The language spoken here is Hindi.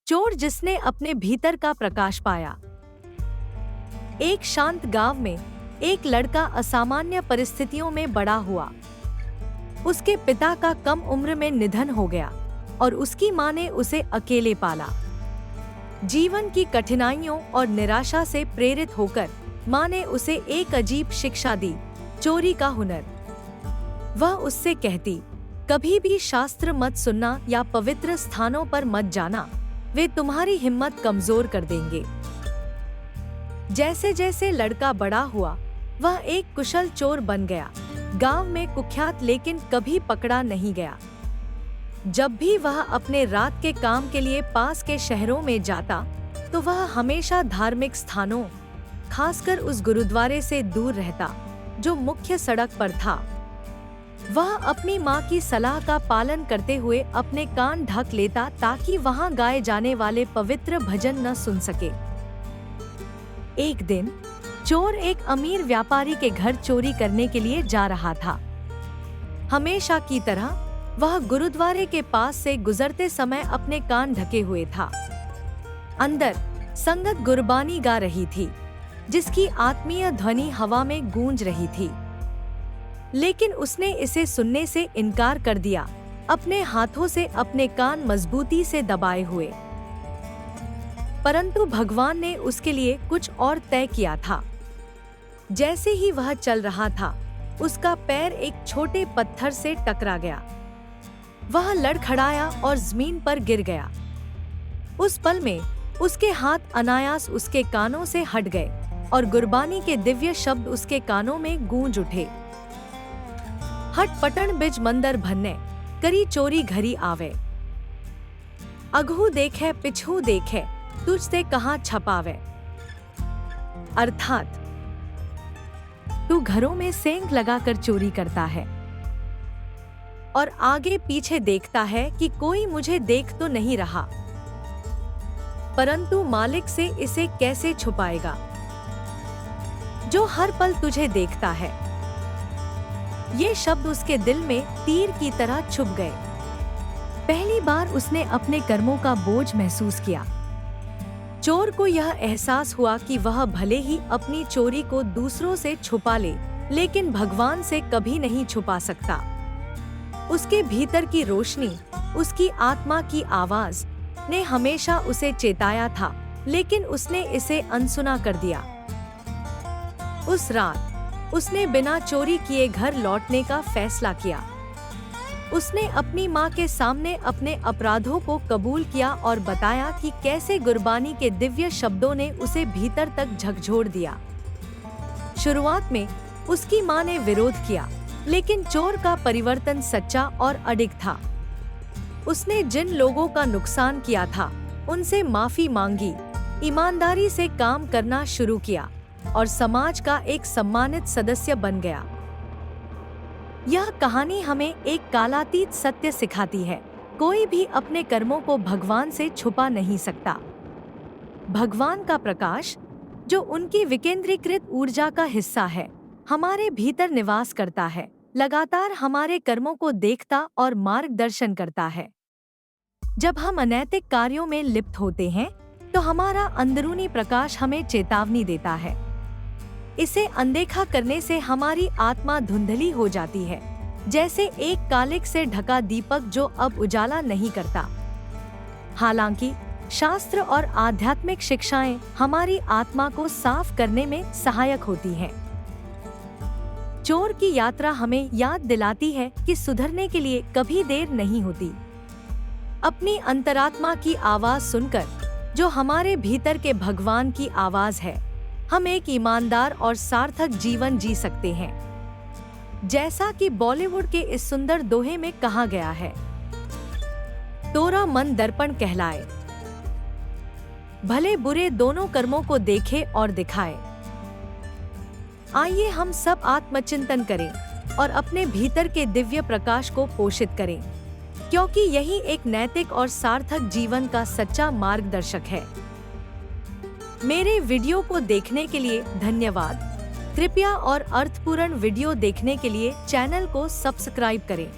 चोर जिसने अपने भीतर का प्रकाश पाया। एक शांत गांव में एक लड़का असामान्य परिस्थितियों में बड़ा हुआ। उसके पिता का कम उम्र में निधन हो गया और उसकी मां ने उसे अकेले पाला। जीवन की कठिनाइयों और निराशा से प्रेरित होकर मां ने उसे एक अजीब शिक्षा दी, चोरी का हुनर। वह उससे कहती, कभी भी शास्त्र मत सुनना या पवित्र स्थानों पर मत जाना, वे तुम्हारी हिम्मत कमजोर कर देंगे। जैसे जैसे लड़का बड़ा हुआ, वह एक कुशल चोर बन गया। गांव में कुख्यात, लेकिन कभी पकड़ा नहीं गया। जब भी वह अपने रात के काम के लिए पास के शहरों में जाता, तो वह हमेशा धार्मिक स्थानों, खासकर उस गुरुद्वारे से दूर रहता जो मुख्य सड़क पर था। वह अपनी मां की सलाह का पालन करते हुए अपने कान ढक लेता ताकि वहां गाए जाने वाले पवित्र भजन न सुन सके। एक दिन चोर एक अमीर व्यापारी के घर चोरी करने के लिए जा रहा था। हमेशा की तरह वह गुरुद्वारे के पास से गुजरते समय अपने कान ढके हुए था। अंदर संगत गुरबानी गा रही थी, जिसकी आत्मीय ध्वनि हवा में गूंज रही थी। लेकिन उसने इसे सुनने से इनकार कर दिया, अपने हाथों से अपने कान मजबूती से दबाए हुए। परंतु भगवान ने उसके लिए कुछ और तय किया था। जैसे ही वह चल रहा था, उसका पैर एक छोटे पत्थर से टकरा गया। वह लड़खड़ाया और जमीन पर गिर गया। उस पल में उसके हाथ अनायास उसके कानों से हट गए और गुरबानी के दिव्य शब्द उसके कानों में गूंज उठे। हट पटण बिज मंदर भन्ने, करी चोरी घरी आवे। अगहू देखे पिछू देखे, तुझसे कहाँ छपावे। अर्थात तू घरों में सेंध लगाकर चोरी करता है और आगे पीछे देखता है कि कोई मुझे देख तो नहीं रहा, परंतु मालिक से इसे कैसे छुपाएगा जो हर पल तुझे देखता है। ये शब्द उसके दिल में तीर की तरह छुप गए। पहली बार उसने अपने कर्मों का बोझ महसूस किया। चोर को यह एहसास हुआ कि वह भले ही अपनी चोरी को दूसरों से छुपा ले, लेकिन भगवान से कभी नहीं छुपा सकता। उसके भीतर की रोशनी, उसकी आत्मा की आवाज ने हमेशा उसे चेताया था, लेकिन उसने इसे अनसुना कर दिया। उस रात उसने बिना चोरी किए घर लौटने का फैसला किया। उसने अपनी मां के सामने अपने अपराधों को कबूल किया और बताया कि कैसे गुरबानी के दिव्य शब्दों ने उसे भीतर तक झकझोर दिया। शुरुआत में उसकी मां ने विरोध किया, लेकिन चोर का परिवर्तन सच्चा और अडिग था। उसने जिन लोगों का नुकसान किया था, उनसे माफी मांगी, ईमानदारी से काम करना शुरू किया और समाज का एक सम्मानित सदस्य बन गया। यह कहानी हमें एक कालातीत सत्य सिखाती है, कोई भी अपने कर्मों को भगवान से छुपा नहीं सकता। भगवान का प्रकाश, जो उनकी विकेंद्रीकृत ऊर्जा का हिस्सा है, हमारे भीतर निवास करता है, लगातार हमारे कर्मों को देखता और मार्गदर्शन करता है। जब हम अनैतिक कार्यों में लिप्त होते हैं, तो हमारा अंदरूनी प्रकाश हमें चेतावनी देता है। इसे अनदेखा करने से हमारी आत्मा धुंधली हो जाती है, जैसे एक कालिक से ढका दीपक जो अब उजाला नहीं करता। हालांकि शास्त्र और आध्यात्मिक शिक्षाएं हमारी आत्मा को साफ करने में सहायक होती हैं। चोर की यात्रा हमें याद दिलाती है कि सुधरने के लिए कभी देर नहीं होती। अपनी अंतरात्मा की आवाज सुनकर, जो हमारे भीतर के भगवान की आवाज है, हम एक ईमानदार और सार्थक जीवन जी सकते हैं। जैसा कि बॉलीवुड के इस सुंदर दोहे में कहा गया है, तोरा मन दर्पण कहलाए, भले बुरे दोनों कर्मों को देखे और दिखाए। आइए हम सब आत्मचिंतन करें और अपने भीतर के दिव्य प्रकाश को पोषित करें, क्योंकि यही एक नैतिक और सार्थक जीवन का सच्चा मार्गदर्शक है। मेरे वीडियो को देखने के लिए धन्यवाद। कृपया और अर्थपूर्ण वीडियो देखने के लिए चैनल को सब्सक्राइब करें।